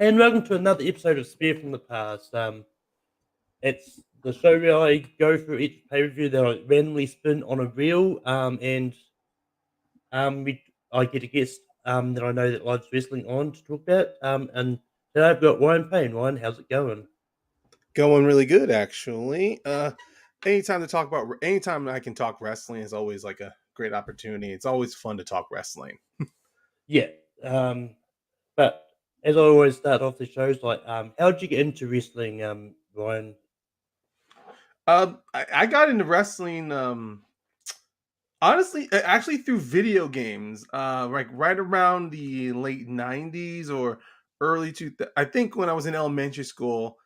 And welcome to another episode of Spear from the Past. It's the show where I go through each pay per view that I randomly spin on a reel, and we I get a guest that I know that likes wrestling on to talk about. And today I've got Ryan Payne. Ryan, how's it going? Going really good, actually. Anytime I can talk wrestling is always like a great opportunity. It's always fun to talk wrestling. Yeah. But as I always start off the shows, like, how did you get into wrestling, Ryan? I got into wrestling, honestly, actually through video games, like right around the late '90s or early two. I think when I was in elementary school,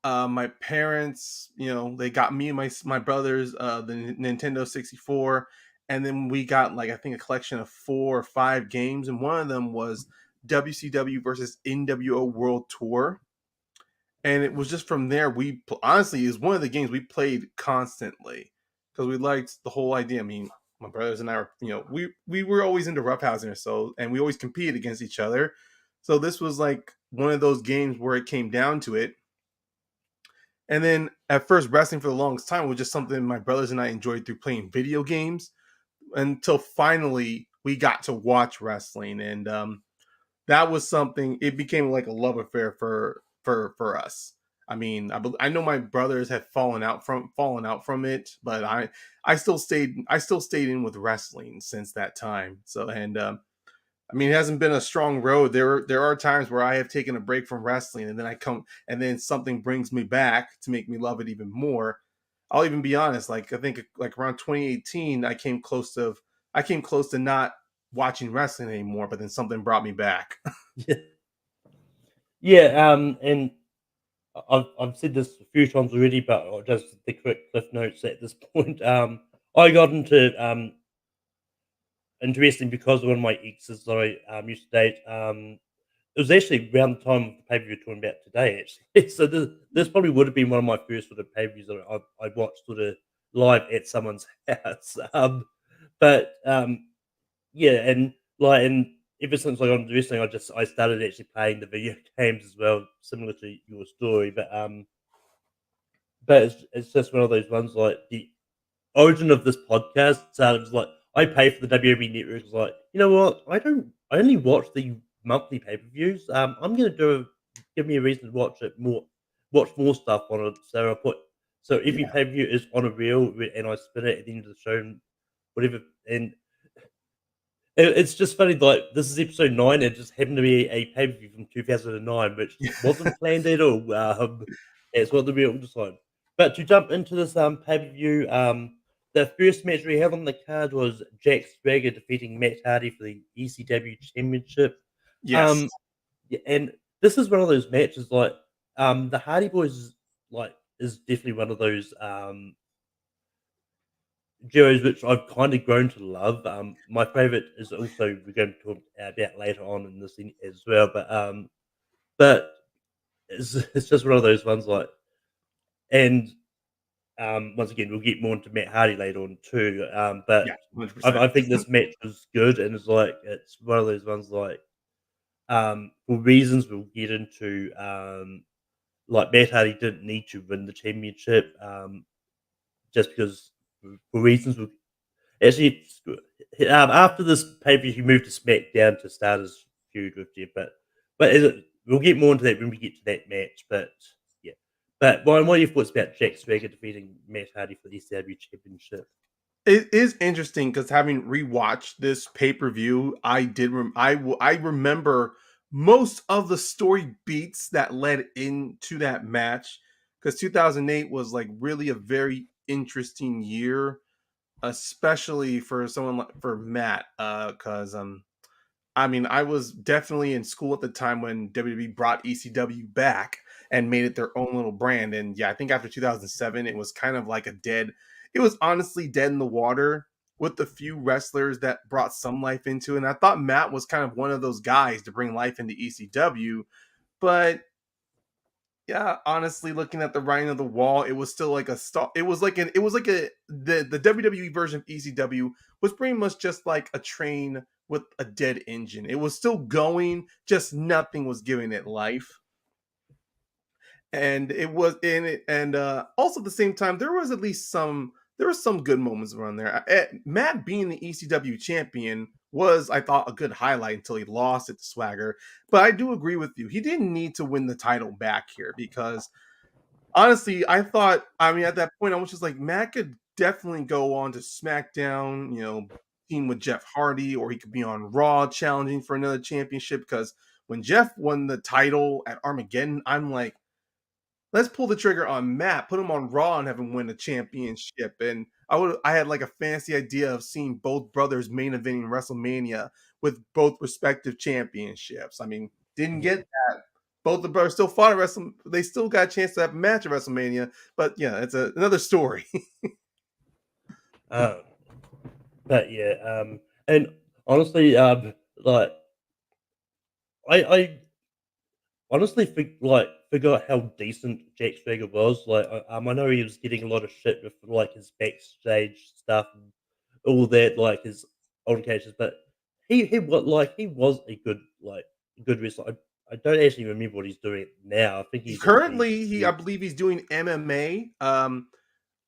my parents, they got me and my brothers the Nintendo 64, and then we got like I think a collection of 4 or 5 games, and one of them was WCW versus NWO World Tour, and it was just from there honestly is one of the games we played constantly because we liked the whole idea. I mean, my brothers and I were, we were always into roughhousing ourselves, and we always competed against each other. So this was like one of those games where it came down to it. And then at first, wrestling for the longest time was just something my brothers and I enjoyed through playing video games until finally we got to watch wrestling, and that was something. It became like a love affair for us. I mean, I know my brothers have fallen out from it, but I still stayed in with wrestling since that time. So and I mean, it hasn't been a strong road. There are times where I have taken a break from wrestling, and then I come, and then something brings me back to make me love it even more. I'll even be honest. Like I think, like around 2018, I came close to not watching wrestling anymore, but then something brought me back. Yeah. And I've said this a few times already, but just the quick cliff notes at this point. I got into wrestling because of one of my exes that I used to date. It was actually around the time of the pay per view we're talking about today, actually. So this probably would have been one of my first sort of pay per views that I watched sort of live at someone's house. But yeah, and ever since I got into wrestling, I started actually playing the video games as well, similar to your story. But it's just one of those ones like the origin of this podcast started was like I pay for the WWE network. It's like, you know what? I only watch the monthly pay per views. I'm gonna give me a reason to watch more stuff on it. So every Yeah, pay per view is on a reel, and I spin it at the end of the show, and whatever. And it's just funny. Like, this is episode 9. It just happened to be a pay per view from 2009, which wasn't planned at all. It's what the real decided. But to jump into this pay per view, the first match we had on the card was Jack Swagger defeating Matt Hardy for the ECW Championship. yes, Um, yeah, and this is one of those matches like the Hardy Boys like is definitely one of those duos which I've kind of grown to love. My favorite is also we're going to talk about later on in this thing as well, but it's just one of those ones like and once again we'll get more into Matt Hardy later on too. But yeah, 100%. I think this match was good and it's one of those ones like for reasons we'll get into. Like Matt Hardy didn't need to win the championship just because for reasons we'll actually, after this pay per view, he moved to SmackDown to start his feud with Jeff. We'll get more into that when we get to that match. But yeah, but Ryan, what are your thoughts about Jack Swagger defeating Matt Hardy for the ECW Championship? It is interesting because having rewatched this pay per view, I remember most of the story beats that led into that match because 2008 was like really a very interesting year, especially for someone like for Matt, because I mean I was definitely in school at the time when WWE brought ECW back and made it their own little brand, and yeah, I think after 2007 it was kind of like a dead. It was honestly dead in the water with the few wrestlers that brought some life into it. And I thought Matt was kind of one of those guys to bring life into ECW, but yeah, honestly, looking at the writing of the wall, it was still like a stop. It was like the WWE version of ECW was pretty much just like a train with a dead engine. It was still going, just nothing was giving it life. and it was in it, and also at the same time there was at least there were some good moments around there. Matt being the ECW champion was, I thought, a good highlight until he lost it to Swagger. But I do agree with you, he didn't need to win the title back here, because honestly, I thought, I mean, at that point, I was just like, Matt could definitely go on to SmackDown, team with Jeff Hardy, or he could be on Raw challenging for another championship. Because when Jeff won the title at Armageddon, I'm like, let's pull the trigger on Matt, put him on Raw, and have him win a championship. And I had like a fancy idea of seeing both brothers main eventing WrestleMania with both respective championships. I mean, didn't Yeah. get that. Both the brothers still fought at Wrestle. They still got a chance to have a match at WrestleMania, but yeah, it's another story. Um, but yeah, and honestly, like I honestly forgot how decent Jack Swagger was. Like, I know he was getting a lot of shit with like his backstage stuff and all that, like his altercations, but he was a good wrestler. I don't actually remember what he's doing now. I think he's actually Currently, I believe he's doing MMA.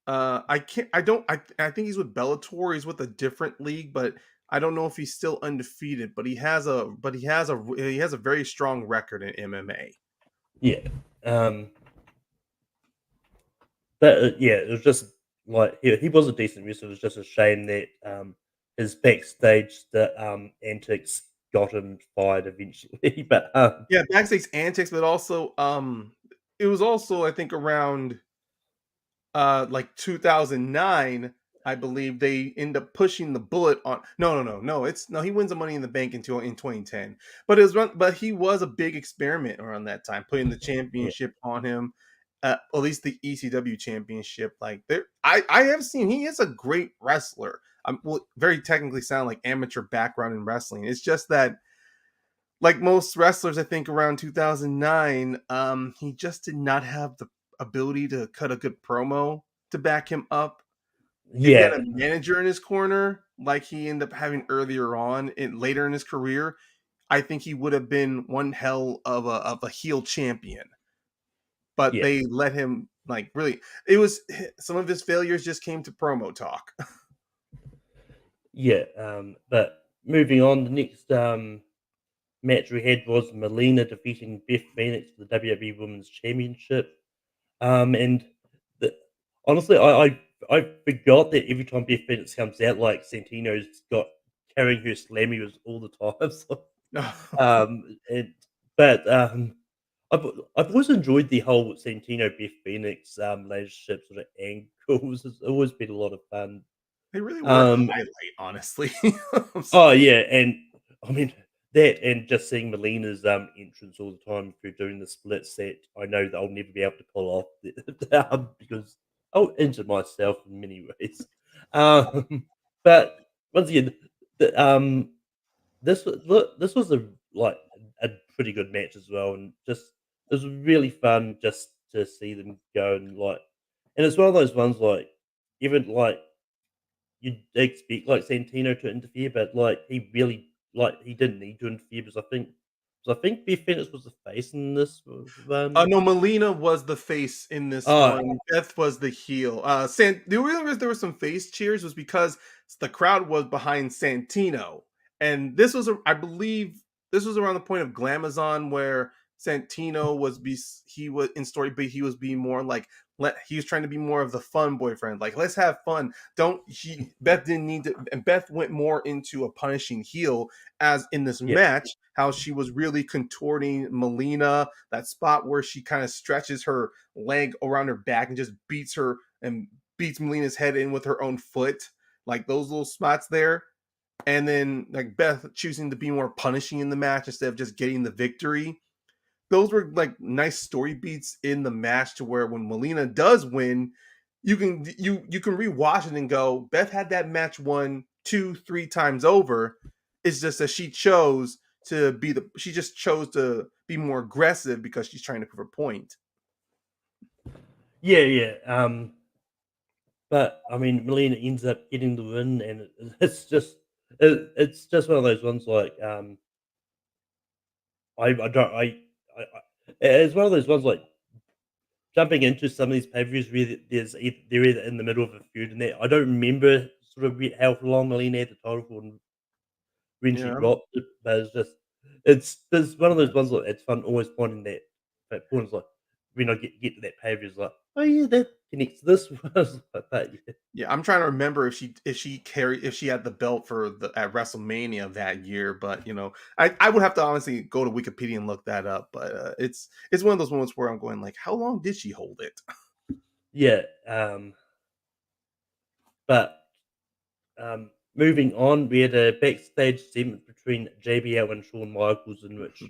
I can't. I don't. I think he's with Bellator. He's with a different league, but I don't know if he's still undefeated. But he has a. But he has a very strong record in MMA. yeah. But yeah, it was just like he was a decent wrestler. It was just a shame that his backstage antics got him fired eventually. But Yeah, backstage antics, but also it was also, I think, around like 2009. I believe they end up pushing the bullet on. No. It's no. He wins the Money in the Bank in 2010, but but he was a big experiment around that time, putting the yeah, championship on him. At least the ECW championship. Like there, I have seen he is a great wrestler. I'm well, very technically sound like amateur background in wrestling. It's just that, like most wrestlers, I think around 2009, he just did not have the ability to cut a good promo to back him up. If he had yeah, a manager in his corner, like he ended up having earlier on in later in his career, I think he would have been one hell of a heel champion. But yeah, they let him, like, really. It was some of his failures just came to promo talk. yeah. But moving on, the next match we had was Melina defeating Beth Phoenix for the WWE Women's Championship. And the, honestly, I forgot that every time Beth Phoenix comes out, like Santino's got carrying her slammers all the time. So, and but I've I've always enjoyed the whole Santino Beth Phoenix relationship sort of angles. It's always been a lot of fun. They really were a Um, highlight, honestly. oh yeah, and I mean that, and just seeing Melina's entrance all the time through doing the split set, I know that I'll never be able to pull off because I'll injure myself in many ways. Um, but once again, the, this was a like a pretty good match as well, and just it was really fun just to see them go and like, and it's one of those ones like even like you'd expect like Santino to interfere, but like he really like he didn't need to interfere because I think Beth Phoenix was the face in this one. No, Melina was the face in this Oh one. Beth was the heel. The reason there were some face cheers was because the crowd was behind Santino, and I believe, this was around the point of Glamazon where Santino he was in story, but he was being more like, he was trying to be more of the fun boyfriend. Like, let's have fun. Don't he? Beth didn't need to, and Beth went more into a punishing heel, as in this yeah, match, how she was really contorting Melina, that spot where she kind of stretches her leg around her back and just beats Melina's head in with her own foot, like those little spots there. And then, like, Beth choosing to be more punishing in the match instead of just getting the victory. Those were like nice story beats in the match, to where when Melina does win, you can rewatch it and go, Beth had that match won 2-3 times over. It's just that she just chose to be more aggressive because she's trying to prove a point. yeah. But I mean, Melina ends up getting the win, and it's just one of those ones like I don't I it's one of those ones like jumping into some of these pay-per-views where they're either in the middle of a feud and that I don't remember sort of how long Melina had the title for when she Yeah. dropped it, but it's one of those ones like it's fun always pointing that point is like when I get to that pay-per-view, it's like, oh yeah, that connects to this one. But yeah. Yeah, I'm trying to remember if she had the belt for the at WrestleMania that year, but I would have to honestly go to Wikipedia and look that up. But it's one of those moments where I'm going like, how long did she hold it? Yeah, but moving on, we had a backstage segment between JBL and Shawn Michaels in which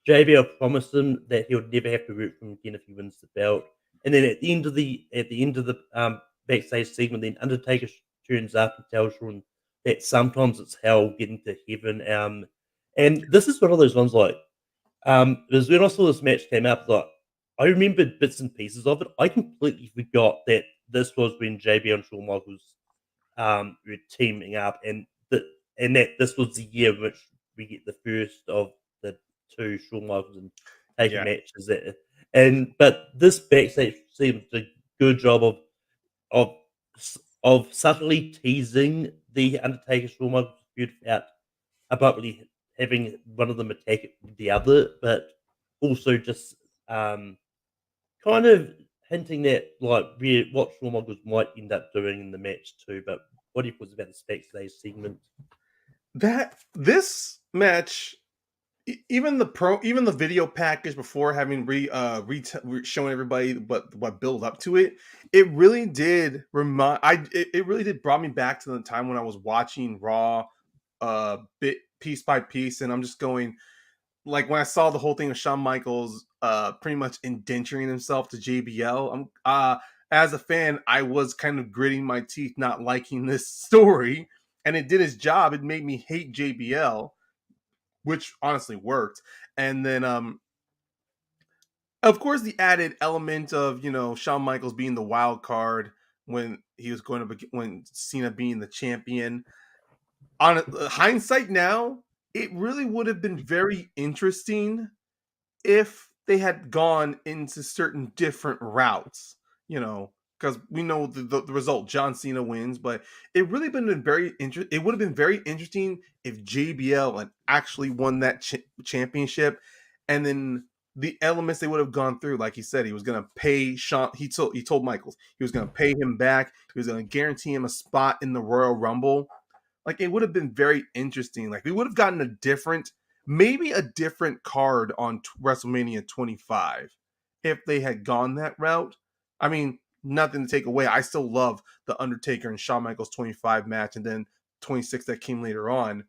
JBL promised him that he would never have to root for him again if he wins the belt. And then at the end of the backstage segment, then Undertaker turns up and tells Shawn that sometimes it's hell getting to heaven. And this is one of those ones like because when I saw this match came up, like I remembered bits and pieces of it. I completely forgot that this was when JBL and Shawn Michaels were teaming up, and that this was the year in which we get the first of the two Shawn Michaels and Taker Yeah, matches. But this backstage seemed a good job of of subtly teasing the Undertaker Shawn Michaels feud without abruptly having one of them attack the other, but also just um, kind of hinting that like what Shawn Michaels might end up doing in the match too. But what do you thought about the backstage segment? that this match, even the video package before having showing everybody what build up to it, it really did it really did brought me back to the time when I was watching Raw, bit piece by piece, and I'm just going like when I saw the whole thing of Shawn Michaels pretty much indenturing himself to JBL. As a fan, I was kind of gritting my teeth not liking this story, and it did its job. It made me hate JBL, which honestly worked. And then of course the added element of Shawn Michaels being the wild card when he was going to when Cena being the champion. On hindsight now, it really would have been very interesting if they had gone into certain different routes, because we know the result. John Cena wins, but it would have been very interesting if JBL had actually won that championship, and then the elements they would have gone through, like he said, he was going to pay Shawn. He told Michaels he was going to pay him back. He was going to guarantee him a spot in the Royal Rumble. Like it would have been very interesting. Like we would have gotten maybe a different card on WrestleMania 25 if they had gone that route. I mean, nothing to take away. I still love the Undertaker and Shawn Michaels 25 match, and then 26 that came later on.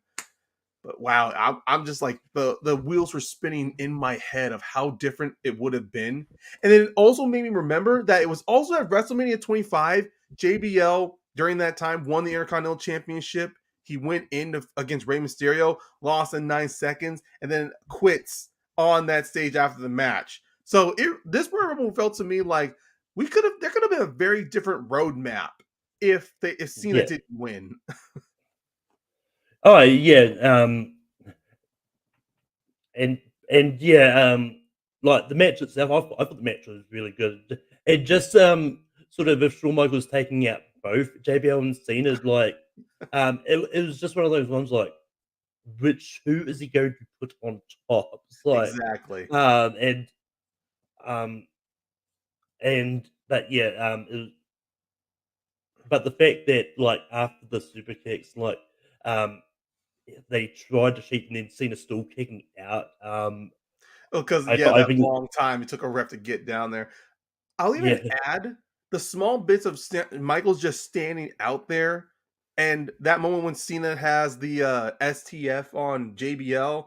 But wow, I'm just like the wheels were spinning in my head of how different it would have been, and then it also made me remember that it was also at WrestleMania 25. JBL during that time won the Intercontinental Championship. He went in against Rey Mysterio, lost in 9 seconds, and then quits on that stage after the match. So this Royal Rumble felt to me like there could have been a very different roadmap if Cena Yeah. didn't win. Oh yeah. And yeah. Like the match itself, I thought the match was really good. It just sort of if Shawn Michaels taking out both JBL and Cena, like it was just one of those ones like who is he going to put on top? It's like Exactly. um and um but yeah, but the fact that like after the super kicks, like um they tried to cheat and then Cena still kicking out. Because I yeah, thought I that think long time it took a ref to get down there. I'll even yeah, add the small bits of Michael's just standing out there, and that moment when Cena has the STF on JBL.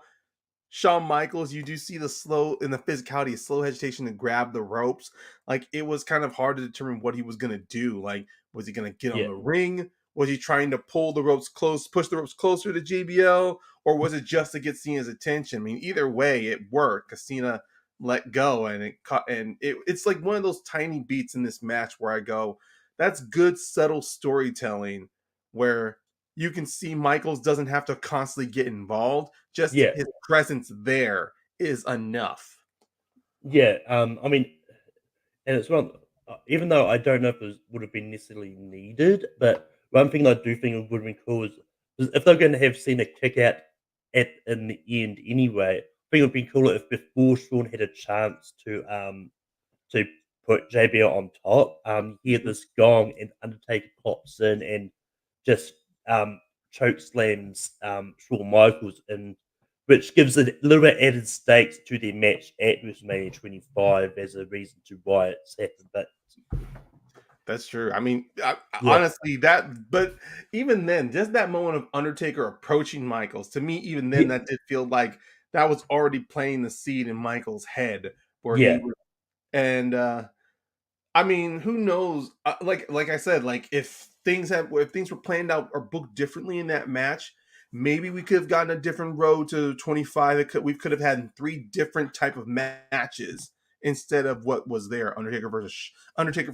Shawn Michaels, you do see the slow in the physicality, slow hesitation to grab the ropes. Like it was kind of hard to determine what he was gonna do. Like, was he gonna get on yeah, the ring? Was he trying to pull the ropes close, push the ropes closer to JBL, or was it just to get Cena's attention? I mean, either way, it worked because Cena let go, and it caught, and it's like one of those tiny beats in this match where I go, that's good, subtle storytelling where you can see Michaels doesn't have to constantly get involved. Just yeah, his presence there is enough. yeah. I mean, and it's one. Even though I don't know if it would have been necessarily needed, but one thing I do think it would have been cool is if they're going to have Cena kick out at in the end anyway. I think it would be cooler if before Shawn had a chance to put JBL on top, he had this gong and Undertaker pops in and just choke slams Shawn Michaels, and which gives a little bit added stakes to their match at WrestleMania 25 as a reason to why it's happened. But That's true. I mean, yeah, honestly, but even then, just that moment of Undertaker approaching Michaels, to me, even then, yeah, that did feel like that was already playing the seed in Michaels' head where he yeah, was, and I mean, who knows? Like I said, like if things were planned out or booked differently in that match, maybe we could have gotten a different road to 25. We could have had three different type of matches instead of what was there: Undertaker for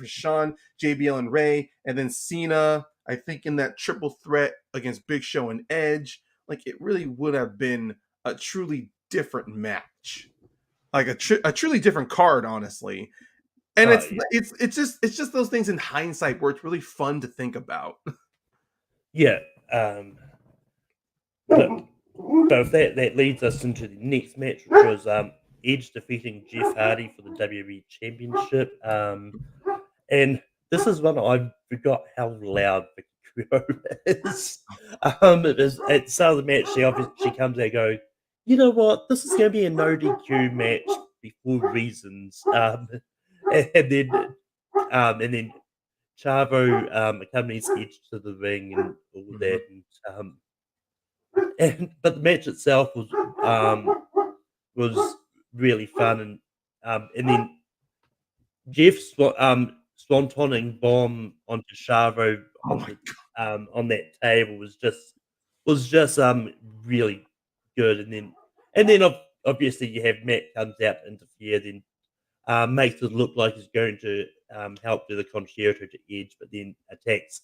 Shawn, JBL and Ray, and then Cena. I think in that triple threat against Big Show and Edge, like it really would have been a truly different match, like a truly different card, honestly. And oh it's yeah, it's it's just those things in hindsight where it's really fun to think about. yeah. Um, but but if that leads us into the next match, which was Edge defeating Jeff Hardy for the WWE Championship. And this is one I forgot how loud the crowd is. It is at the start of the match. She comes out and goes, "You know what? This is going to be a no DQ match before reasons." And then and then Chavo accompanies Edge to the ring and all Mhm. that, and but the match itself was really fun, and then Swantoning bomb onto Chavo Oh my on that table was just really good, and then obviously you have Matt comes out to interfere, then makes it look like he's going to help do the concerto to Edge, but then attacks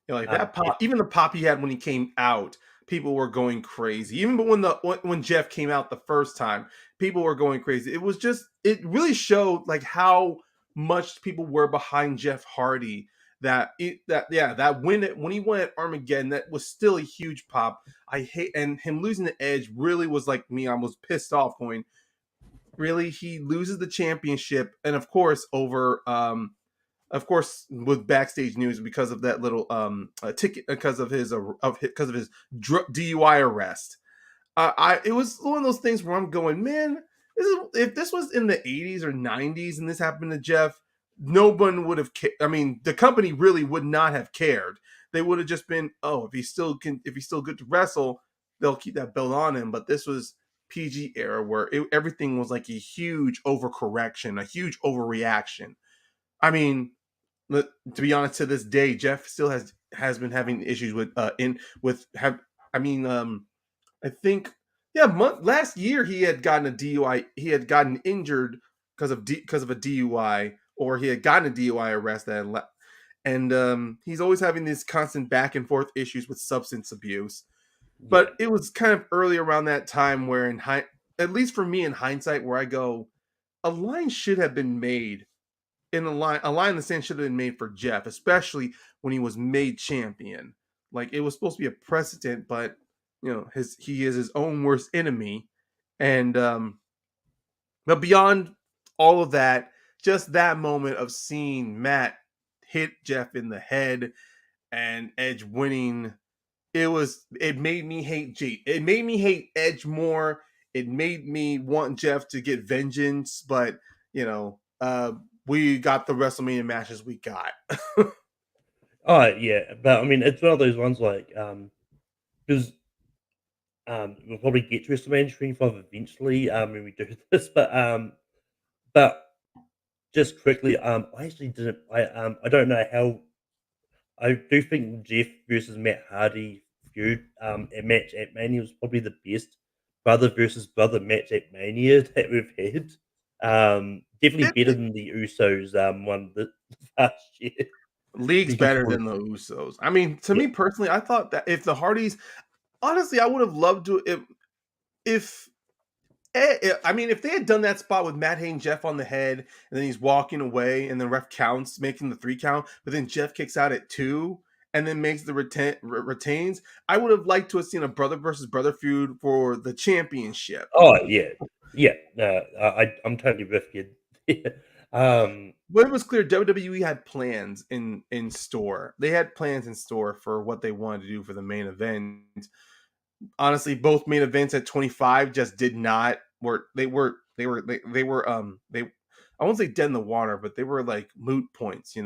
like that Jeff. pop, even the pop he had when he came out, people were going crazy. Even but when Jeff came out the first time, people were going crazy. It really showed like how much people were behind Jeff Hardy. That when he won at Armageddon, that was still a huge pop. I hate and him losing the Edge really was like me. I was pissed off going, really, he loses the championship, and of course with backstage news because of that little ticket because of his DUI arrest. I It was one of those things where I'm going, man, if this was in the 80s or 90s and this happened to Jeff, no one would have I mean, the company really would not have cared. They would have just been, oh, if he's still good to wrestle, they'll keep that belt on him. But this was PG era where everything was like a huge overcorrection, a huge overreaction. I mean, to be honest, to this day, Jeff still has been having issues with in with have. I mean, I think yeah, last year he had gotten a DUI. He had gotten injured because of a DUI, or he had gotten a DUI arrest and he's always having these constant back and forth issues with substance abuse. Yeah. But it was kind of early around that time where at least for me in hindsight, where I go, a line should have been made a line in the sand should have been made for Jeff, especially when he was made champion. Like it was supposed to be a precedent, but he is his own worst enemy. And but beyond all of that, just that moment of seeing Matt hit Jeff in the head and Edge winning, it made me hate It made me hate Edge more. It made me want Jeff to get vengeance, but you know, we got the WrestleMania matches we got. Oh yeah, but I mean it's one of those ones like because we'll probably get to WrestleMania 25 eventually when we do this, but just quickly I actually didn't I don't know how I do think Jeff versus Matt Hardy feud a match at Mania was probably the best brother versus brother match at Mania that we've had. Definitely It, better it than the Usos one the last year. league's better Before, than the Usos. I mean, to yeah, me personally, I thought that if the Hardys, honestly, I would have loved to if I mean, if they had done that spot with Matt hitting Jeff on the head, and then he's walking away, and then ref counts, making the 3 count, but then Jeff kicks out at 2, and then makes the retains, I would have liked to have seen a brother versus brother feud for the championship. Oh yeah, yeah. No, I'm totally with you. But it was clear WWE had plans in store. They had plans in store for what they wanted to do for the main event. Honestly, both main events at 25 just did not work. They I won't say dead in the water, but they were like moot points. They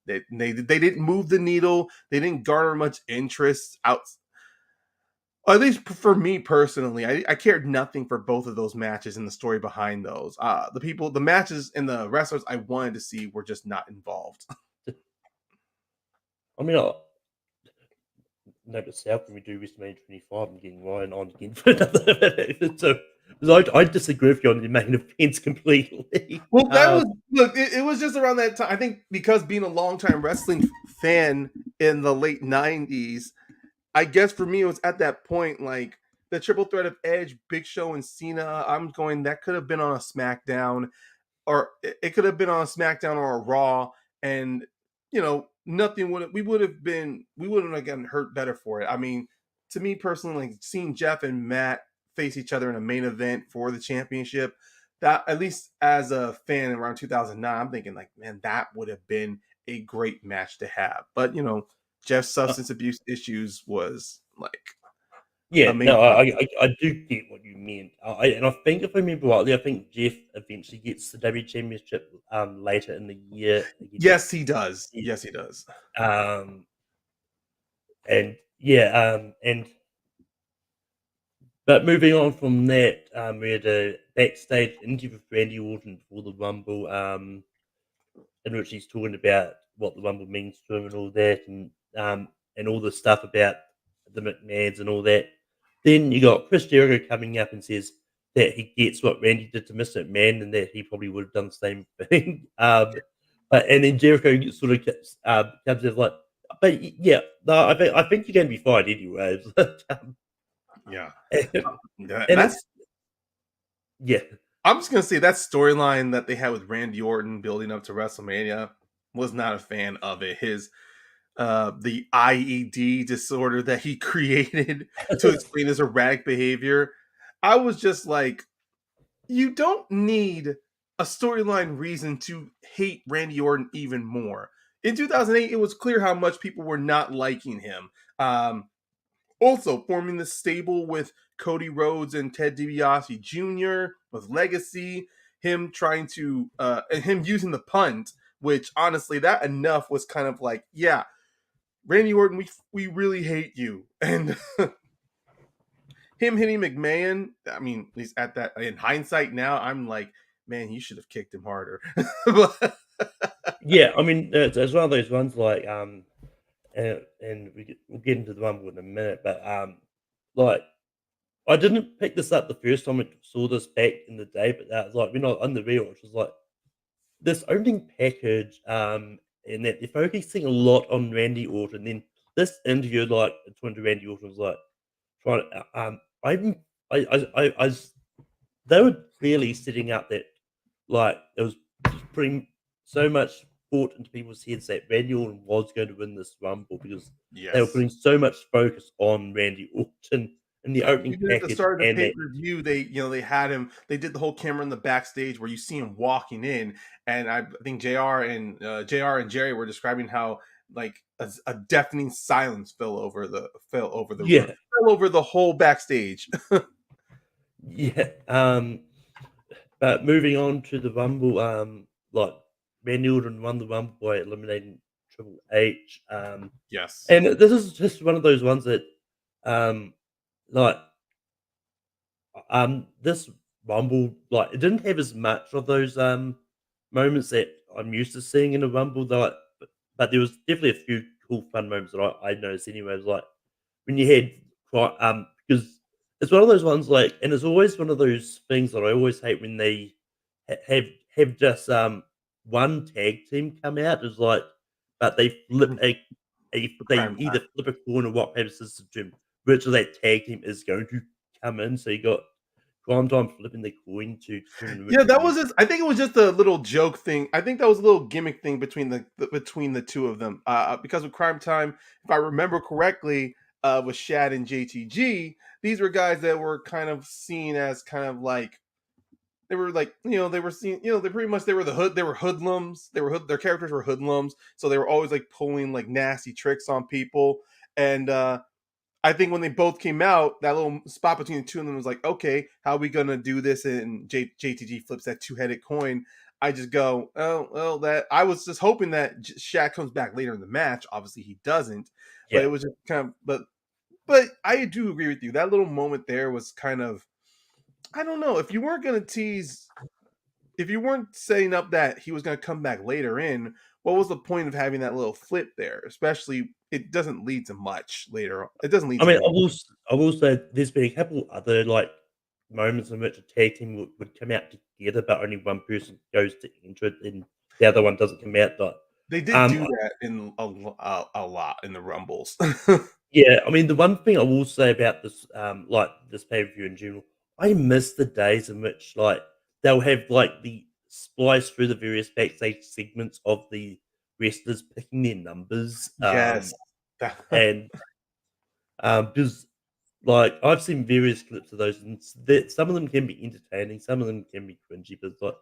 didn't move the needle. They didn't garner much interest out. At least for me personally, I cared nothing for both of those matches and the story behind those. The matches and the wrestlers I wanted to see were just not involved. I mean, note itself when we do WrestleMania 25, I'm getting Ryan on again for another. So, I disagree with you on the main events completely. Well, that was look. It was just around that time. I think because being a longtime wrestling fan in the late '90s, I guess for me it was at that point like the triple threat of Edge, Big Show, and Cena. I'm going that could have been on a SmackDown, or it could have been on a SmackDown or a Raw, and nothing would we wouldn't have gotten hurt better for it. I mean, to me personally, like seeing Jeff and Matt face each other in a main event for the championship, that at least as a fan around 2009, I'm thinking like, man, that would have been a great match to have. But Jeff's Uh, substance abuse issues was like yeah, a main no, problem. I do get what you meant. And I think if I remember rightly, I think Jeff eventually gets the W Championship later in the year Yes, against he does. Edge. Yes, he does. Um, and yeah, and but moving on from that, we had a backstage interview with Randy Orton for the Rumble, in which he's talking about what the Rumble means to him and all that, and all the stuff about the McMahons and all that. Then you got Chris Jericho coming up and says that he gets what Randy did to Mr. McMahon and that he probably would have done the same thing. But and then Jericho sort of comes in like, but yeah, no, I think you're going to be fine anyway. Yeah, And that's. it's yeah, I'm just gonna say that storyline that they had with Randy Orton building up to WrestleMania was not a fan of it. His the IED disorder that he created to explain his erratic behavior. I was just like, you don't need a storyline reason to hate Randy Orton even more. In 2008, it was clear how much people were not liking him. Also, forming the stable with Cody Rhodes and Ted DiBiase Jr. with Legacy, him trying to and him using the punt, which honestly, that enough was kind of like, yeah, Randy Orton, we really hate you, and him hitting McMahon. I mean, at least at that in hindsight now, I'm like, man, you should have kicked him harder. But, yeah. I mean, it's one of those ones like and we'll get into the Rumble in a minute, but like I didn't pick this up the first time I saw this back in the day, but that was like when I on the rewatch was like this opening package, and that they're focusing a lot on Randy Orton. Then this interview, like between Randy Orton, was like trying. I'm, I was, they were clearly setting up that like it was putting so much thought into people's heads that Randy Orton was going to win this Rumble because they were yes. putting so much focus on Randy Orton in the opening Even at the package, start of the and pay that per view, they had him. They did the whole camera in the backstage where you see him walking in, and I think Jr. and Jerry were describing how like a deafening silence yeah, fell over the whole backstage. yeah. But moving on to the Rumble, like Randy Orton won the Rumble by eliminating Triple H. Yes. And this is just one of those ones that, um, like, this Rumble, like, it didn't have as much of those moments that I'm used to seeing in a Rumble, though. But there was definitely a few cool, fun moments that I noticed anyway. It was like when you had, because it's one of those ones like, and it's always one of those things that I always hate when they have just one tag team come out is like, but they flip they Crime either time. flip a coin or rock paper scissors to which of that tag team is going to come in. So you got Prime Time flipping the coin to determine which Yeah, that was wins. just. I think it was just a little joke thing. I think that was a little gimmick thing between between the two of them. Because with Crime Time, if I remember correctly, with Shad and JTG, these were guys that were kind of seen as kind of like they were like they were seen they pretty much they were hoodlums. Their characters were hoodlums, so they were always like pulling like nasty tricks on people. And I think when they both came out, that little spot between the two of them was like, okay, how are we gonna do this? And JTG flips that two-headed coin. I just go, oh well, that I was just hoping that Shaq comes back later in the match. Obviously, he doesn't, but Yeah. it was just kind of, but I do agree with you. That little moment there was kind of, I don't know, if you weren't gonna tease, if you weren't setting up that he was gonna come back later in, what was the point of having that little flip there? Especially, it doesn't lead to much later on. It doesn't lead I to mean, anything. I will say there's been a couple other like moments in which a tag team would come out together, but only one person goes to enter it, and the other one doesn't come out. But They did um, do that in a lot in the Rumbles. yeah, I mean, the one thing I will say about this, like this pay per view in general, I miss the days in which like they'll have like the splice through the various backstage segments of the wrestlers picking their numbers, Yes. and because like I've seen various clips of those, and some of them can be entertaining, some of them can be cringy, but it's like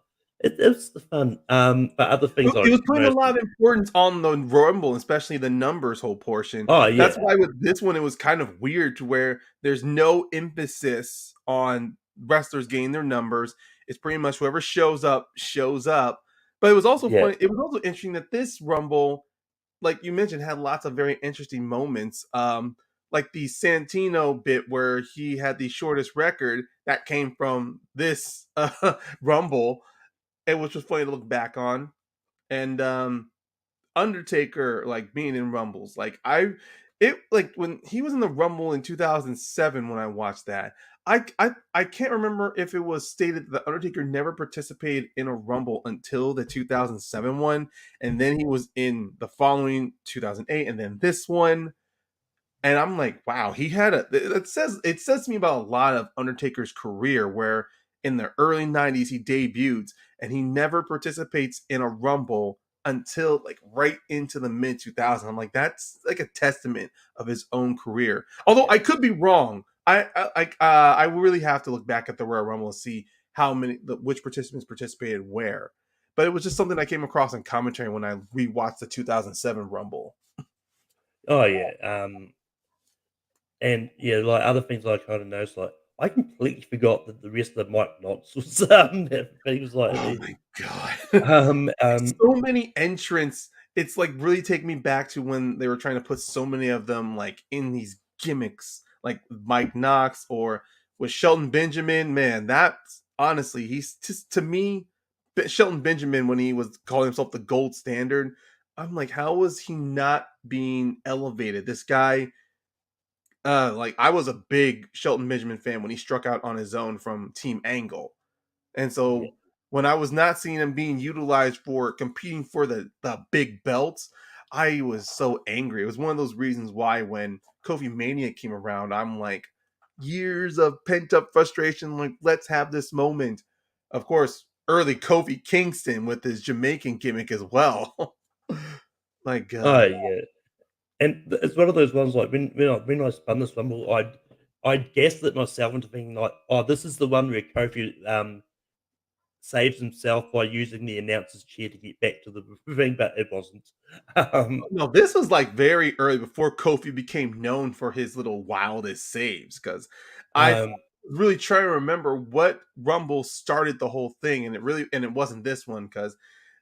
it's fun. But other things It I was putting a noticed, lot of importance on the Rumble, especially the numbers whole portion. oh That's yeah, why with this one, it was kind of weird to where there's no emphasis on wrestlers getting their numbers. It's pretty much whoever shows up, shows up. But it was also yeah, funny. It was also interesting that this Rumble, like you mentioned, had lots of very interesting moments. Like the Santino bit where he had the shortest record that came from this Rumble, and which was funny to look back on. And Undertaker like being in Rumbles, like when he was in the Rumble in 2007 when I watched that. I can't remember if it was stated that the Undertaker never participated in a Rumble until the 2007 one, and then he was in the following 2008, and then this one. And I'm like, wow, he had it says to me about a lot of Undertaker's career where in the early 90s he debuts and he never participates in a Rumble until like right into the mid 2000s. I'm like, that's like a testament of his own career. Although yeah. I could be wrong. I really have to look back at the Royal Rumble and see how which participants participated where. But it was just something I came across in commentary when I rewatched the 2007 Rumble. Oh yeah. And yeah, like other things I kind of noticed, like I completely forgot that the rest of the Mike Knox was he was like Oh there. my god. Um, um, So many entrants. It's like really take me back to when they were trying to put so many of them like in these gimmicks, like Mike Knox or with Shelton Benjamin. Man, that's honestly, he's just to me, Shelton Benjamin when he was calling himself the gold standard. I'm like, how was he not being elevated? This guy, like I was a big Shelton Benjamin fan when he struck out on his own from Team Angle. And yeah, so when I was not seeing him being utilized for competing for the big belts, I was so angry. It was one of those reasons why when Kofi Mania came around, I'm like, years of pent up frustration. Like, let's have this moment. Of course, early Kofi Kingston with his Jamaican gimmick as well. Like, oh yeah. And it's one of those ones like when I spun this rumble, I'd guessed it myself into thinking like, oh, this is the one where Kofi saves himself by using the announcer's chair to get back to the ring, but it wasn't. Um, no, this was like very early before Kofi became known for his little wildest saves. Because I um, really trying to remember what Rumble started the whole thing, and it wasn't this one because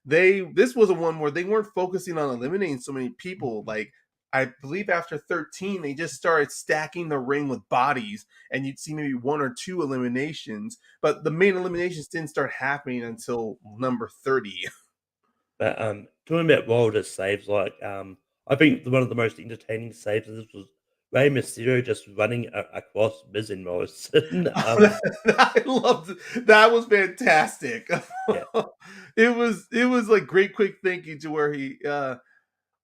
this was a one where they weren't focusing on eliminating so many people. Like I believe after 13, they just started stacking the ring with bodies, and you'd see maybe one or two eliminations, but the main eliminations didn't start happening until number 30. but talking about wildest saves, like I think one of the most entertaining saves of this was Rey Mysterio just running across Miz and Morrison. I loved it. That was fantastic. Yeah, It was like great quick thinking to where he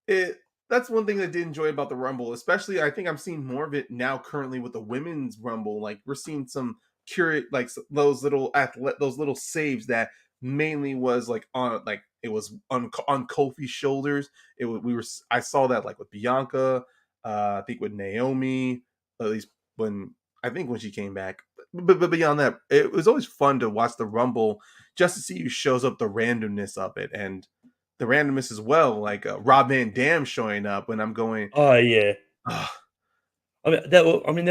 it that's one thing I did enjoy about the Rumble, especially I think I'm seeing more of it now currently with the women's Rumble. Like we're seeing some curate like those little those little saves that mainly was like on like it was on Kofi's shoulders. It was, we were I saw that like with Bianca, I think with Naomi, at least when I think when she came back. But beyond that, it was always fun to watch the Rumble just to see who shows up, the randomness of it, and the randomness as well. Like Rob Van Dam showing up when I'm going, Oh, yeah. oh, I mean, that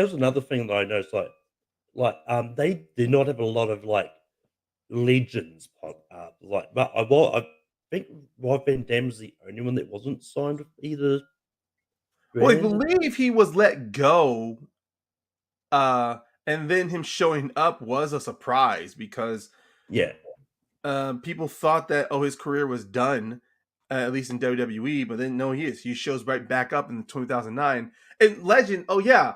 was another thing that I noticed, they did not have a lot of, like, legends pop up, but I think Rob Van Dam's the only one that wasn't signed with either well, I brand. believe he was let go, and then him showing up was a surprise because Yeah. people thought that his career was done, at least in WWE, but then no, he is. He shows right back up in 2009. And Legend, oh yeah.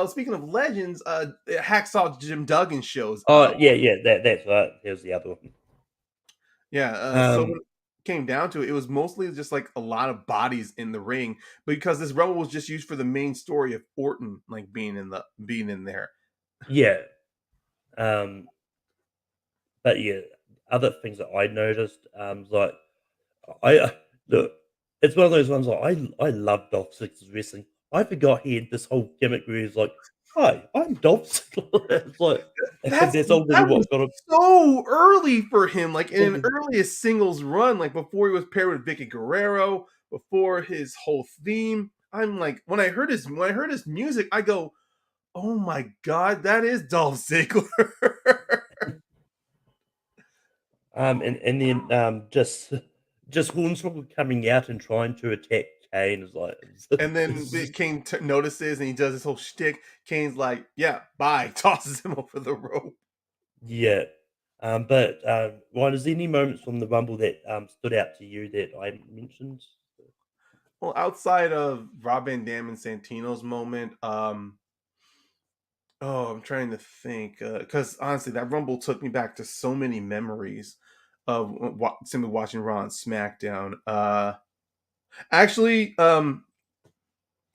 Speaking of legends, Hacksaw Jim Duggan shows Oh, up. yeah, that's right, there's the other one. Yeah, so when Um, it came down to it, it was mostly just like a lot of bodies in the ring because this Rumble was just used for the main story of Orton like being in there. yeah, um, but yeah, other things that I noticed, look, it's one of those ones where I love Dolph Ziggler's wrestling. I forgot he had this whole gimmick where he's like, "Hi, I'm Dolph Ziggler." It's like that's That ultimately was what got him. so early for him, like in an Well, earliest singles run, like before he was paired with Vicky Guerrero, before his whole theme. I'm like, when I heard his music, I go, "Oh my god, that is Dolph Ziggler." and then just Hornswoggle coming out and trying to attack Kane is like, And then Kane notices and he does his whole shtick. Kane's like, "Yeah, bye," tosses him over the rope. yeah. But Ryan, is there any moments from the Rumble that stood out to you that I mentioned? Well, outside of Rob Van Dam and Santino's moment, oh, I'm trying to think because honestly, that Rumble took me back to so many memories of simply watching Raw and SmackDown. Actually, when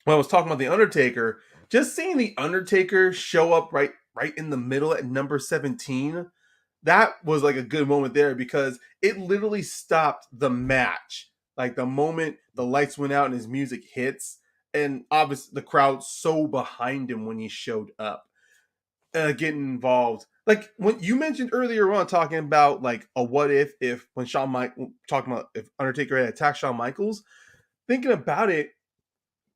I was talking about the Undertaker, just seeing the Undertaker show up right in the middle at number 17, that was like a good moment there because it literally stopped the match. Like the moment the lights went out and his music hits, and obviously the crowd so behind him when he showed up, getting involved. Like when you mentioned earlier on talking about like a what if when Shawn Michaels talking about if Undertaker had attacked Shawn Michaels, thinking about it,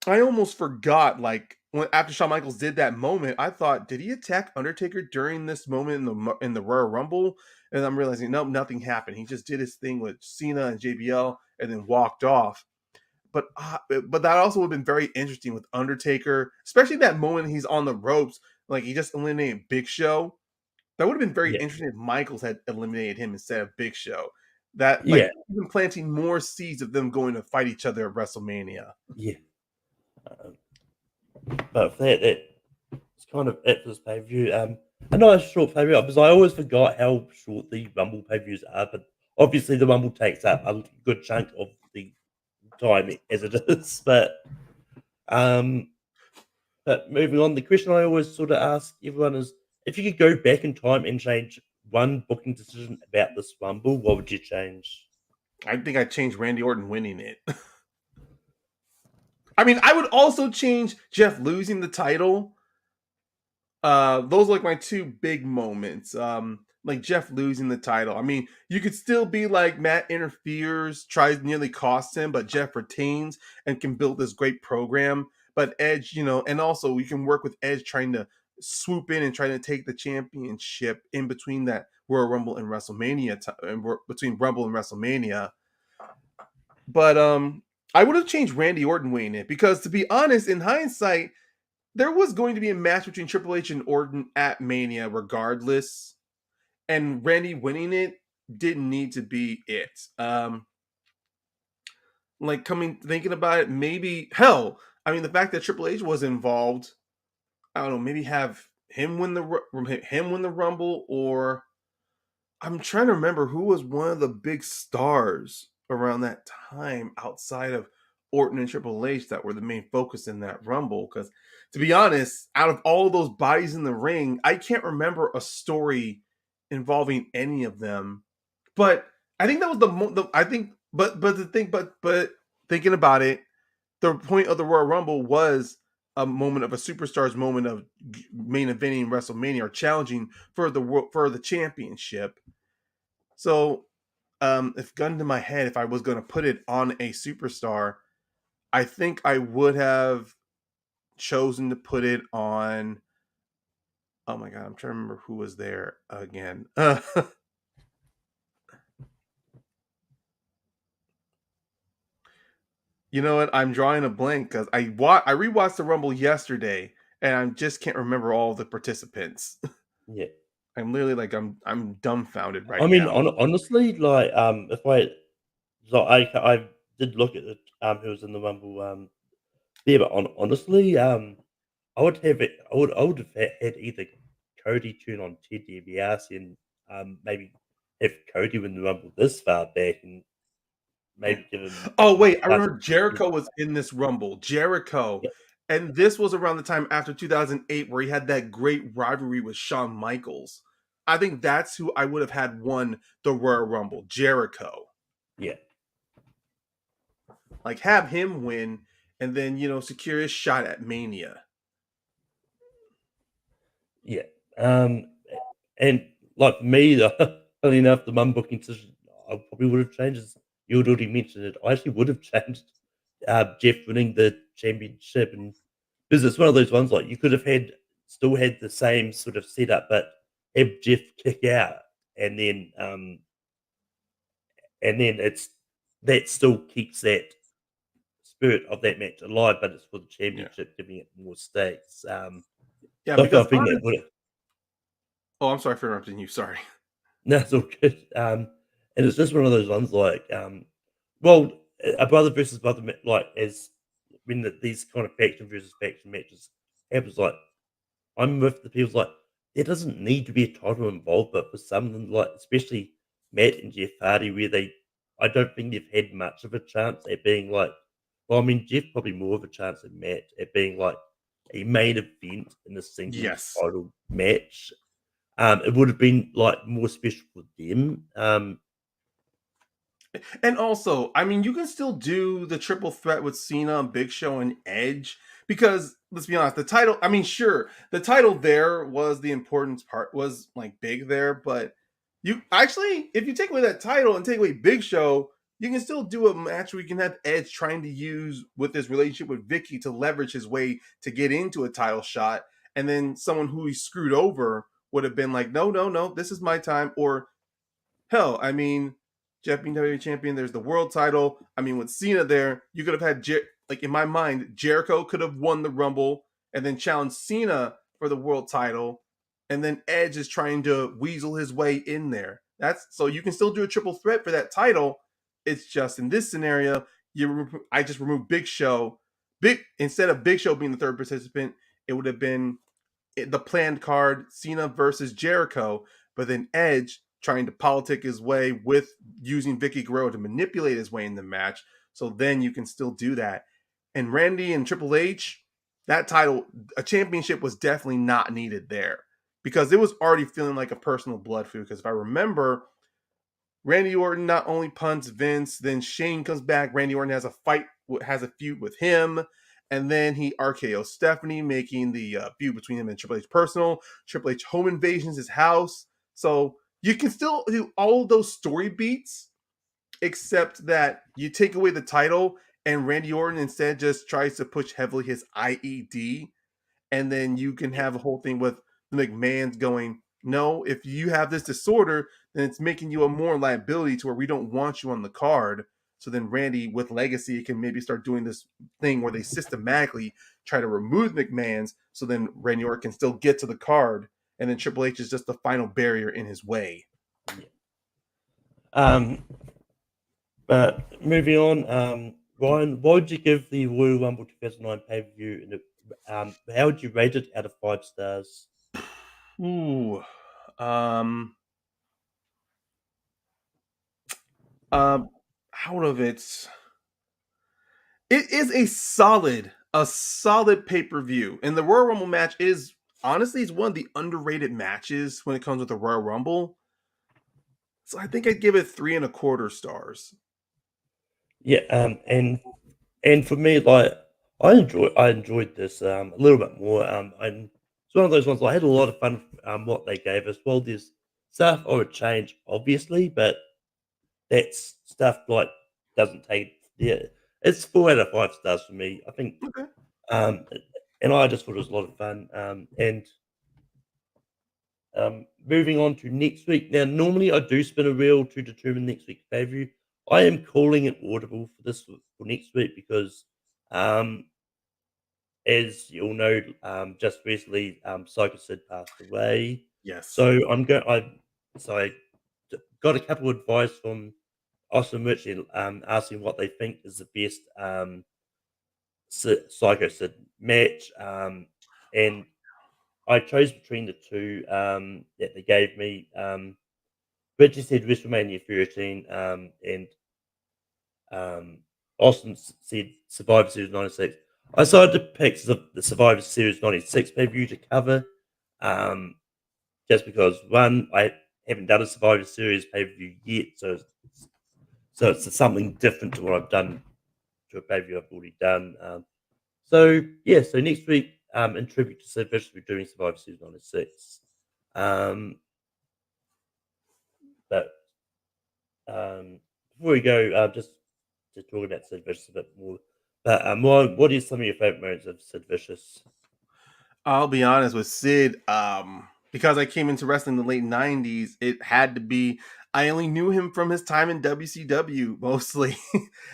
I almost forgot. Like when after Shawn Michaels did that moment, I thought, did he attack Undertaker during this moment in the Royal Rumble? And I'm realizing, nope, nothing happened. He just did his thing with Cena and JBL and then walked off. But that also would have been very interesting with Undertaker, especially that moment he's on the ropes, like he just eliminated Big Show. That would have been very Yeah, interesting if Michaels had eliminated him instead of Big Show. That like yeah, even planting more seeds of them going to fight each other at WrestleMania. yeah. Um, but for that's kind of it for this pay per view. A nice short pay per view because I always forgot how short the Rumble pay per views are, but obviously the Rumble takes up a good chunk of the time as it is. Um, but moving on, the question I always sort of ask everyone is, if you could go back in time and change one booking decision about this Rumble, what would you change? I think I changed Randy Orton winning it. I mean, I would also change Jeff losing the title. Those are like my two big moments. Like Jeff losing the title. I mean, you could still be like Matt interferes, tries nearly costs him, but Jeff retains and can build this great program. But Edge, and also we can work with Edge trying to swoop in and trying to take the championship in between that Royal Rumble and WrestleMania, and between Rumble and WrestleMania. But I would have changed Randy Orton winning it because, to be honest, in hindsight, there was going to be a match between Triple H and Orton at Mania, regardless, and Randy winning it didn't need to be it. Like thinking about it, maybe hell, I mean, the fact that Triple H was involved, I don't know, maybe have him win the Rumble, or I'm trying to remember who was one of the big stars around that time outside of Orton and Triple H that were the main focus in that Rumble. Because to be honest, out of all those bodies in the ring, I can't remember a story involving any of them. But I think that was I think, but the thing, but thinking about it, the point of the Royal Rumble was a moment of a superstar's moment of main eventing WrestleMania or challenging for the championship. So, if gun to my head, if I was going to put it on a superstar, I think I would have chosen to put it on. Oh my god, I'm trying to remember who was there again. You know what? I'm drawing a blank because I rewatched the Rumble yesterday, and I just can't remember all the participants. Yeah. I'm literally like I'm dumbfounded I right mean, now. honestly, like, if I so I did look at the who was in the Rumble, yeah, but honestly, I would have had either Cody turn on Ted DiBiase and, maybe have Cody win the Rumble this far back and maybe give him Oh the wait, I chance remember to Jericho was in this Rumble. Jericho, yeah, and this was around the time after 2008 where he had that great rivalry with Shawn Michaels. I think that's who I would have had won the Royal Rumble. Jericho, yeah, like have him win, and then secure his shot at Mania. yeah. And like me, funny enough, the mum booking decision I probably would have changed. As you had already mentioned it. I actually would have changed Jeff winning the championship, and because it's one of those ones like you could have still had the same sort of setup, but have Jeff kick out, and then um, and then that still keeps that spirit of that match alive, but it's for the Yeah, championship, giving it more stakes. yeah. So I Because think that would have oh, I'm sorry for interrupting you. Sorry. no, it's all good. And it's just one of those ones like, well, a brother versus brother, like as when these kind of faction versus faction matches happens, like I'm with the people like there doesn't need to be a title involved, but for some of them, like especially Matt and Jeff Hardy, where I don't think they've had much of a chance at being like, well, I mean, Jeff probably more of a chance than Matt at being like a main event in a singles Yes. title match. It would have been like more special for them. And also, I mean, you can still do the triple threat with Cena, Big Show, and Edge because let's be honest, the title. I mean, sure, the title there was the important part, was like big there, but you actually, if you take away that title and take away Big Show, you can still do a match where you can have Edge trying to use with his relationship with Vicky to leverage his way to get into a title shot, and then someone who he screwed over would have been like, no, no, no, this is my time, or hell, I mean, Jeff being WWE champion, there's the world title. I mean, with Cena there, you could have had, like in my mind, Jericho could have won the Rumble and then challenged Cena for the world title. And then Edge is trying to weasel his way in there. That's so you can still do a triple threat for that title. It's just in this scenario, I just removed Big Show. Instead of Big Show being the third participant, it would have been the planned card Cena versus Jericho, but then Edge trying to politic his way with using Vicky Guerrero to manipulate his way in the match. So then you can still do that. And Randy and Triple H, that title, a championship was definitely not needed there because it was already feeling like a personal blood feud. Because if I remember, Randy Orton not only punts Vince, then Shane comes back. Randy Orton has a feud with him, and then he RKO Stephanie, making the feud between him and Triple H personal. Triple H home invasions his house, so you can still do all of those story beats, except that you take away the title, and Randy Orton instead just tries to push heavily his IED, and then you can Yeah, have a whole thing with the McMahon's going, no, if you have this disorder, then it's making you a more liability to where we don't want you on the card. So then Randy, with Legacy, can maybe start doing this thing where they systematically try to remove McMahon's, so then Randy Orton can still get to the card, and then Triple H is just the final barrier in his way. yeah. Um, but moving on, Ryan, what would you give the Royal Rumble 2009 pay per view? And how would you rate it out of 5 stars? Ooh, um, um, out of its It is a solid pay-per-view. And the Royal Rumble match is honestly is one of the underrated matches when it comes with the Royal Rumble. So I think I'd give it 3.25 stars. Yeah, and for me, like I enjoyed this a little bit more. And it's one of those ones I had a lot of fun what they gave us. Well, there's stuff I would change, obviously, but that's stuff like doesn't take yeah. It's 4 out of 5 stars for me. I think Okay. um and I just thought it was a lot of fun. And moving on to next week. Now, normally I do spin a wheel to determine next week's pay per view. I am calling it audible for this for next week because um as you all know, just recently, Psycho Sid passed away. Yes. So I got a couple of advice from Austin Ritchie, asking what they think is the best Psycho Sid match, and I chose between the two that they gave me. Ritchie said WrestleMania 13, and Um, Austin said Survivor Series 96. I decided to pick the Survivor Series 96 pay per view to cover, um, just because one, I haven't done a Survivor Series pay per view yet, so it's something different to what I've done to a pay per view I've already done. So yeah, so next week, in tribute to Sid Vicious, we're doing Survivor Series 96. Um, but before we go, just to talk about Sid Vicious a bit more. But what is some of your favorite moments of Sid Vicious? I'll be honest with Sid. Because I came into wrestling in the late '90s, it had to be. I only knew him from his time in WCW mostly.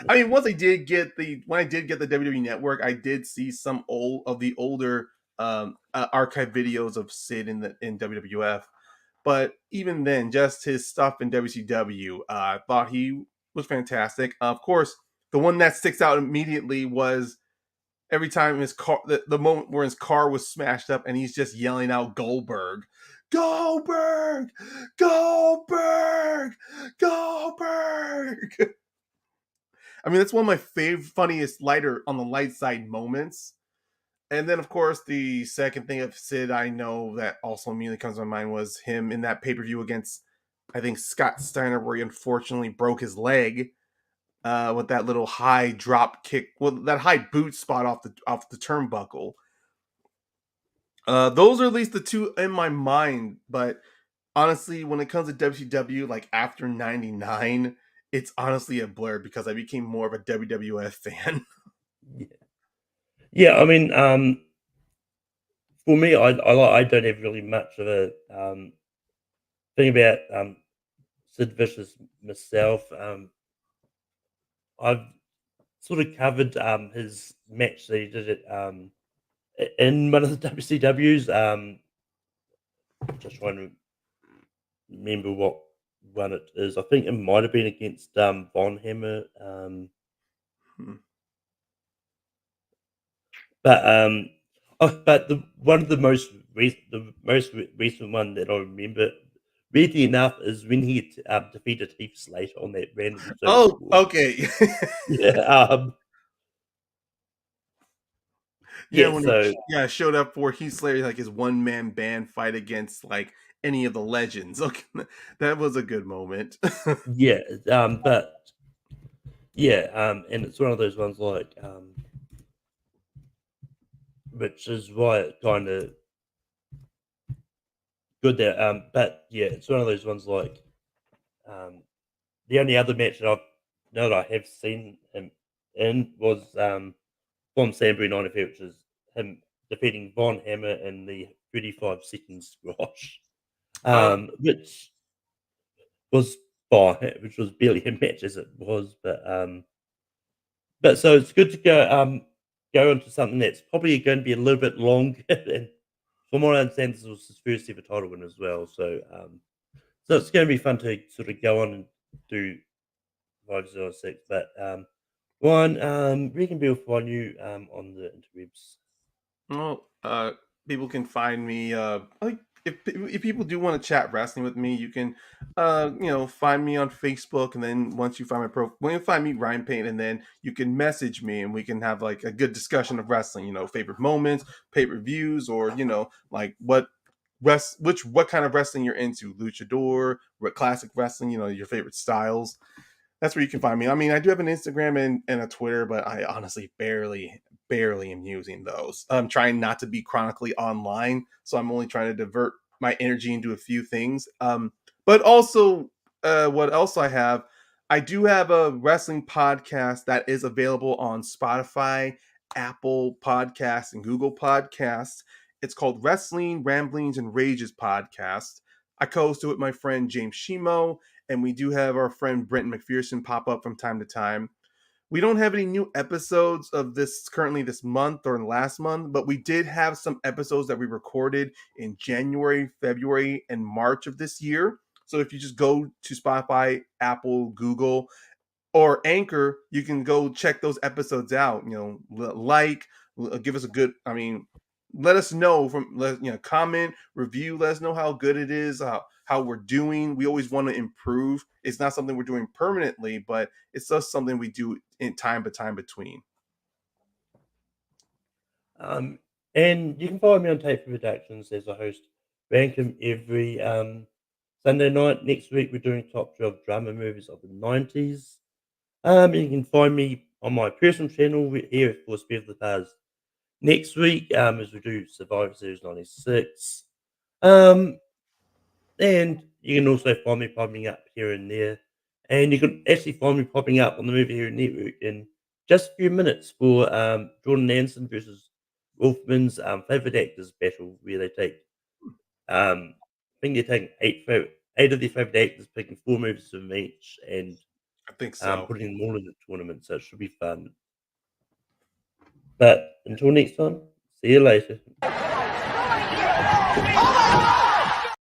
I mean, once I did get the when I did get the WWE Network, I did see some the older archive videos of Sid in WWF. But even then, just his stuff in WCW, I thought he was fantastic. Of course, the one that sticks out immediately was every time his car, the moment where his car was smashed up and he's just yelling out Goldberg, Goldberg, Goldberg, Goldberg. I mean, that's one of my funniest lighter on the light side moments. And then, of course, the second thing of Sid I know that also immediately comes to my mind was him in that pay per view against, I think, Scott Steiner, where he unfortunately broke his leg with that little high drop kick, well, that high boot spot off the turnbuckle. Those are at least the two in my mind. But honestly, when it comes to WCW, like after '99, it's honestly a blur because I became more of a WWF fan. Yeah, yeah. I mean, for me, I don't have really much of a thing about Sid Vicious myself. I've sort of covered his match that he did in one of the WCWs. Just trying to remember what one it is. I think it might have been against Von Hammer. Hmm. But the most recent one that I remember, weirdly enough, is when he defeated Heath Slater on that random Zoom Oh, squad. okay. Yeah, Yeah, yeah. when he So showed up for Heath Slater, like his one man band fight against like any of the legends. Okay, that was a good moment. yeah, but yeah, and it's one of those ones like, which is why it kind of good there. But yeah, it's one of those ones like, um, the only other match that I've know that I have seen him in was from Sanbury 95, which is him defeating Von Hammer in the 35-second squash, Oh, which was fine, which was barely a match as it was, but so it's good to go into something that's probably going to be a little bit longer. And from what I understand, this was his first ever title win as well. So it's going to be fun to sort of go on and do 506. But where can people find you on the interwebs? well, people can find me. Like if people do want to chat wrestling with me, you can, find me on Facebook, and then once you find when you find me, Ryan Payne, and then you can message me, and we can have like a good discussion of wrestling. Favorite moments, pay per views, or like what kind of wrestling you're into, luchador, classic wrestling. Your favorite styles. That's where you can find me. I mean, I do have an Instagram and a Twitter, but I honestly barely am using those. I'm trying not to be chronically online, so I'm only trying to divert my energy into a few things. But also, what else I have? I do have a wrestling podcast that is available on Spotify, Apple Podcasts, and Google Podcasts. It's called Wrestling Ramblings and Rages Podcast. I co-host it with my friend James Shimo, and we do have our friend Brenton McPherson pop up from time to time. We don't have any new episodes of this currently this month or last month, but we did have some episodes that we recorded in January, February, and March of this year. So if you just go to Spotify, Apple, Google, or Anchor, you can go check those episodes out. Give us a good. I mean, let us know comment, review. Let us know how good it is, how we're doing. We always want to improve. It's not something we're doing permanently, but it's just something we do in time between. And you can follow me on Tape Productions as I host Rankum every Sunday night. Next week we're doing top 12 drama movies of the 90s. You can find me on my personal channel here for Speed of the Past next week, as we do Survivor Series 96. And you can also find me popping up here and there. And you can actually find me popping up on the Movie Hero Network in just a few minutes for Jordan Anderson versus Wolfman's favorite actors battle, where they take, I think they're taking eight of their favorite actors, picking 4 movies from each, and I think so. putting them all in the tournament. So it should be fun. But until next time, see you later.